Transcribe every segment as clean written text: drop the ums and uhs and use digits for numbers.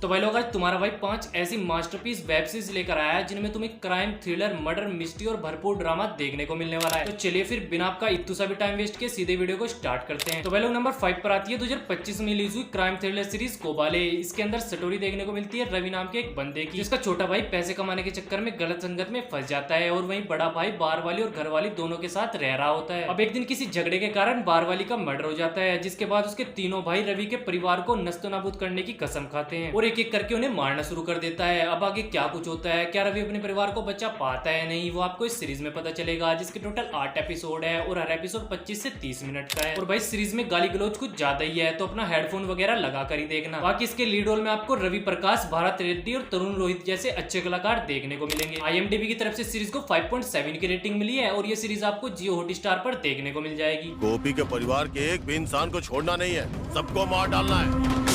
तो भाई लोग आज तुम्हारा भाई 5 ऐसी मास्टरपीस वेब सीरीज लेकर आया है जिनमें तुम्हें क्राइम, थ्रिलर, मर्डर, मिस्ट्री और भरपूर ड्रामा देखने को मिलने वाला है। तो चलिए फिर बिना आपका इत्तू सा भी टाइम वेस्ट किए सीधे वीडियो को स्टार्ट करते हैं। तो भाई लोग नंबर 5 पर आती है 2025 में रिलीज हुई क्राइम थ्रिलर सीरीज कोबाले। इसके अंदर स्टोरी देखने को मिलती है रवि नाम के एक बंदे की, जिसका छोटा भाई पैसे कमाने के चक्कर में गलत संगत में फंस जाता है और वहीं बड़ा भाई बार वाली और घर वाली दोनों के साथ रह रहा होता है। अब एक दिन किसी झगड़े के कारण बार वाली का मर्डर हो जाता है, जिसके बाद उसके तीनों भाई रवि के परिवार को नस्तनाबूद करने की कसम खाते हैं और एक एक करके उन्हें मारना शुरू कर देता है। अब आगे क्या कुछ होता है, क्या रवि अपने परिवार को बचा पाता है नहीं, वो आपको इस सीरीज में पता चलेगा, जिसके टोटल 8 एपिसोड है और हर एपिसोड 25 से 30 मिनट का है। और भाई सीरीज में गाली गलौज कुछ ज्यादा ही है, तो अपना हेडफोन वगैरह लगा कर ही देखना। बाकी इसके लीड रोल में आपको रवि प्रकाश, भारत रेड्डी और तरुण रोहित जैसे अच्छे कलाकार देखने को मिलेंगे। IMDb की तरफ से सीरीज को 5.7 की रेटिंग मिली है और ये सीरीज आपको जियो हॉटस्टार पर देखने को मिल जाएगी। गोपी के परिवार के एक भी इंसान को छोड़ना नहीं है, सबको मार डालना है।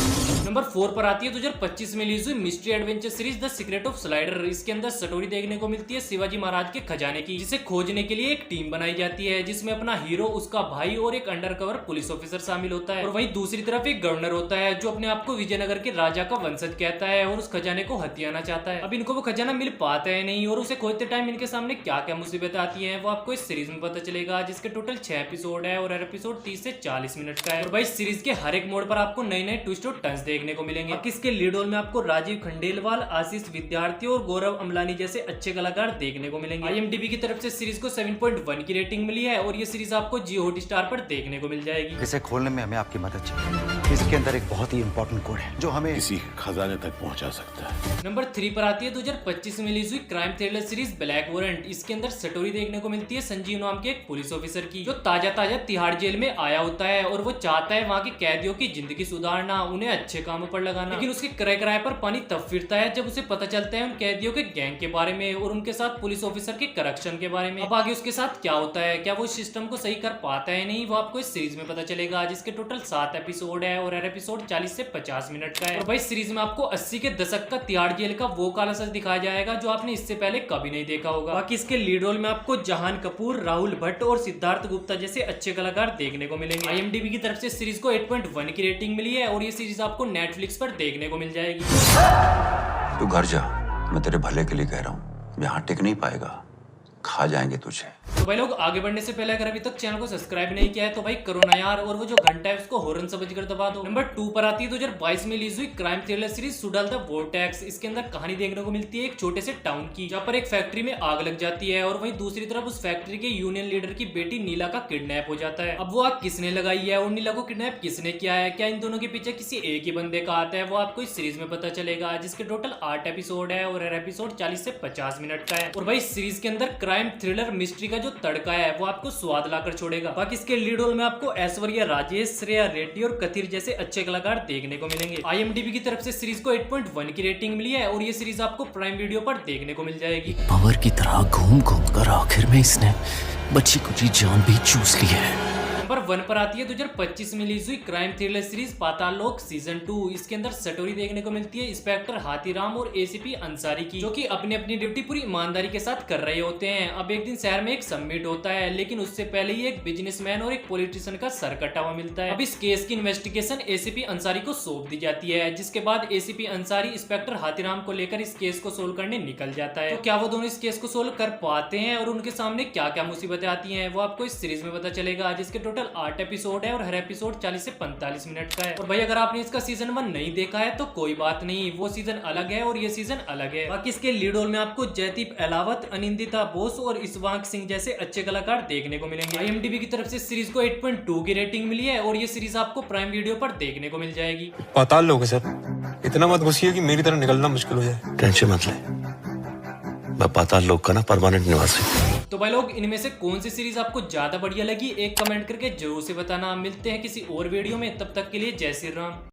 नंबर 4 पर आती है 2025 में रिलीज हुई mystery adventure series the secret of slider. इसके अंदर स्टोरी देखने को मिलती है शिवाजी महाराज के खजाने की, जिसे खोजने के लिए एक टीम बनाई जाती है, जिसमें अपना हीरो, उसका भाई और एक अंडरकवर पुलिस ऑफिसर शामिल होता है। और वहीं दूसरी तरफ एक गवर्नर होता है जो अपने आप को विजयनगर के राजा का वंशज कहता है और उस खजाने को हथियाना चाहता है। अब इनको वो खजाना मिल पाता है नहीं और उसे खोजते टाइम इनके सामने क्या क्या मुसीबत आती है वो आपको इस सीरीज में पता चलेगा, जिसके टोटल 6 एपिसोड है और हर एपिसोड 30 से 40 मिनट का है। और भाई सीरीज के हर एक मोड पर आपको नए नए ट्विस्ट और टर्न्स देखने को मिलेंगे। इसके लीड रोल में आपको राजीव खंडेलवाल, आशीष विद्यार्थी और गौरव अमलानी जैसे अच्छे कलाकार देखने को मिलेंगे। IMDb की तरफ से सीरीज को 7.1 की रेटिंग मिली है और ये सीरीज आपको जियो हॉटस्टार पर देखने को मिल जाएगी। इसे खोलने में हमें आपकी मदद चाहिए। इसके अंदर एक बहुत ही इंपॉर्टेंट कोड है जो हमें किसी खजाने तक पहुंचा सकता है। नंबर 3 पर आती है 2025 में रिलीज हुई crime thriller series black warrant. इसके अंदर स्टोरी देखने को मिलती है संजीव नाम के एक पुलिस ऑफिसर की, जो ताजा तिहाड़ जेल में आया होता है और वो चाहता है वहाँ के कैदियों की जिंदगी सुधारना, उन्हें अच्छे कामों पर लगाना। लेकिन उसके किराए पर पानी तब फिरता है जब उसे पता चलता है उन कैदियों के गैंग के बारे में और उनके साथ पुलिस ऑफिसर के करप्शन के बारे में। अब आगे उसके साथ क्या होता है, क्या वो सिस्टम को सही कर पाता है नहीं, वो आपको इस सीरीज में पता चलेगा, जिसके टोटल 7 एपिसोड है और हर एपिसोड 40 से 50 मिनट का है। और भाई सीरीज में आपको 80 के दशक का तिहाड़ जेल का वो काला सच दिखाया जाएगा जो आपने इससे पहले कभी नहीं देखा होगा। बाकी इसके लीड रोल में आपको जहान कपूर, राहुल भट्ट और सिद्धार्थ गुप्ता जैसे अच्छे कलाकार देखने को मिलेंगे। IMDb की तरफ से सीरीज को 8.1 की रेटिंग मिली है और ये सीरीज आपको नेटफ्लिक्स पर देखने को मिल जाएगी। तू घर जा, मैं तेरे भले के लिए कह रहा हूँ, यहाँ टिक नहीं पाएगा, खा जाएंगे तुझे। तो भाई लोग आगे बढ़ने से पहले अगर अभी तक चैनल को सब्सक्राइब नहीं किया है तो भाई करो ना यार, और वो जो घंटा है उसको हॉर्न समझकर दबा दो। नंबर 2 पर आती है 2022 में रिलीज हुई crime thriller series Suzhal the vortex. इसके अंदर कहानी देखने को मिलती है एक छोटे से टाउन की, जहाँ पर एक फैक्ट्री में आग लग जाती है और वहीं दूसरी तरफ उस फैक्ट्री के यूनियन लीडर की बेटी नीला का किडनैप हो जाता है। अब वो आग किसने लगाई है और नीला को किडनैप किसने किया है, क्या इन दोनों के पीछे किसी एक ही बंदे का आता है, वो आपको इस सीरीज में पता चलेगा, जिसके टोटल 8 एपिसोड है और हर एपिसोड 40 से 50 मिनट का है। और भाई सीरीज के अंदर क्राइम, थ्रिलर, मिस्ट्री का जो तड़का है वो आपको स्वाद लाकर छोड़ेगा। बाकी इसके लीड रोल में आपको ऐश्वर्या राजेश, श्रेया रेड्डी और कथिर जैसे अच्छे कलाकार देखने को मिलेंगे। IMDb की तरफ से सीरीज को 8.1 की रेटिंग मिली है और ये सीरीज आपको प्राइम वीडियो पर देखने को मिल जाएगी। पावर की तरह घूम घूम कर आखिर में इसने बच्ची कुची जान भी चूस ली है। नंबर 1 पर आती है 2025 में रिलीज हुई क्राइम थ्रिलर सीरीज पाताल लोक सीजन 2। इसके अंदर स्टोरी देखने को मिलती है इंस्पेक्टर हाथीराम और ACP अंसारी की, जो कि अपनी अपनी ड्यूटी पूरी ईमानदारी के साथ कर रहे होते हैं। अब एक दिन शहर में एक समिट होता है, लेकिन उससे पहले ही एक बिजनेसमैन और एक पॉलिटिशियन का सर कटा हुआ मिलता है। अब इस केस की इन्वेस्टिगेशन ACP अंसारी को सौंप दी जाती है, जिसके बाद ACP अंसारी इंस्पेक्टर हाथीराम को लेकर इस केस को सोल्व करने निकल जाता है। तो क्या वो दोनों इस केस को सोल्व कर पाते हैं और उनके सामने क्या क्या मुसीबतें आती हैं वो आपको इस सीरीज में पता चलेगा, जिसके टोटल 8 एपिसोड है और हर एपिसोड 40 से 45 मिनट का है। और भाई अगर आपने इसका सीजन 1 नहीं देखा है तो कोई बात नहीं, वो सीजन अलग है और ये सीजन अलग है। बाकी इसके लीड रोल में आपको जयदीप अहलावत, अनिंदिता बोस और इसवाक सिंह जैसे अच्छे कलाकार देखने को मिलेंगे। IMDb की तरफ से सीरीज को 8.2 की रेटिंग मिली है और ये सीरीज आपको प्राइम वीडियो पर देखने को मिल जाएगी। पाताल लोग सर, इतना मत घुसिए कि मेरी तरह निकलना मुश्किल हो जाए। टेंशन मत ले, मैं पाताल लोक का ना परमानेंट निवासी। तो भाई लोग इनमें से कौन सी सीरीज आपको ज्यादा बढ़िया लगी एक कमेंट करके जरूर से बताना। मिलते हैं किसी और वीडियो में, तब तक के लिए जय श्री राम।